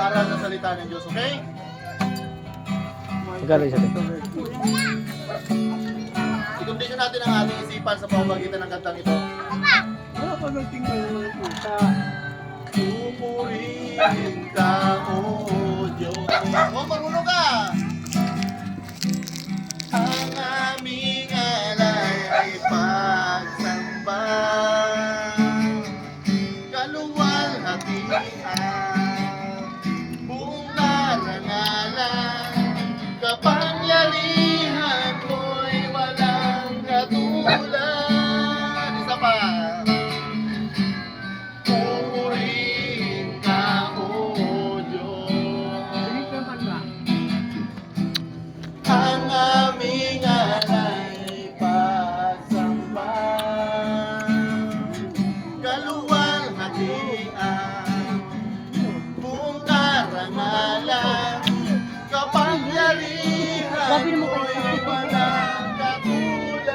aral ng salita ng Diyos, okay? Magaling siya. I-condition natin ang ating isipan sa pamamagitan ng kantang ito. Pupurihin ka, O Diyos. Marunong ka! Ang aming alay ay pagsamba, kaluwalhatian, buong narangalan, kapangyarihan mo'y walang katulad. Isa pa. Pupurihin ka, O Diyos. Ang aming alay pagsamba, kaluwalhatian, buong karangalan, kapangyarihan mo'y walang katulad.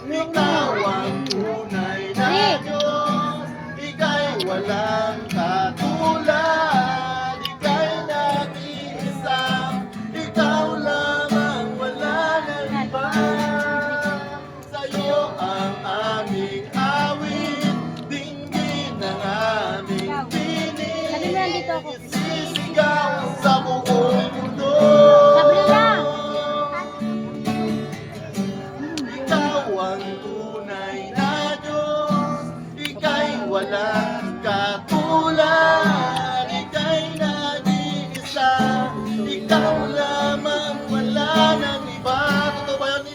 Ikaw ang tunay na Diyos, ika'y walang katulad, ika'y nag-iisa, ikaw lamang, wala nang iba. Sa'yo ang aming awit, dinggin ang aming tinig, isisigaw sa buong mundo. Ikaw ang tunay na Diyos, ika'y walang katulad, ika'y nag-iisa, ikaw lamang, wala nang iba. Totoo ba yun?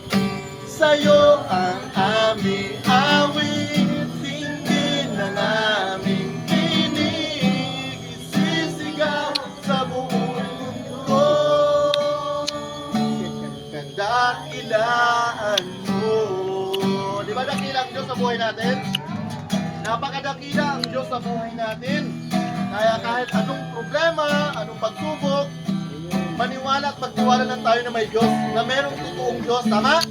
Sa'yo ang aming awit, dinggin ang aming tinig, isisigaw sa buong mundo. Dakilaan mo. Di ba dakila ang Diyos sa buhay natin? Napakadakila ang Diyos sa buhay natin. Kaya kahit anong problema, anong pagsubok, maniwala at magtiwala lang tayo na may Diyos, na merong totoong Diyos. Tama?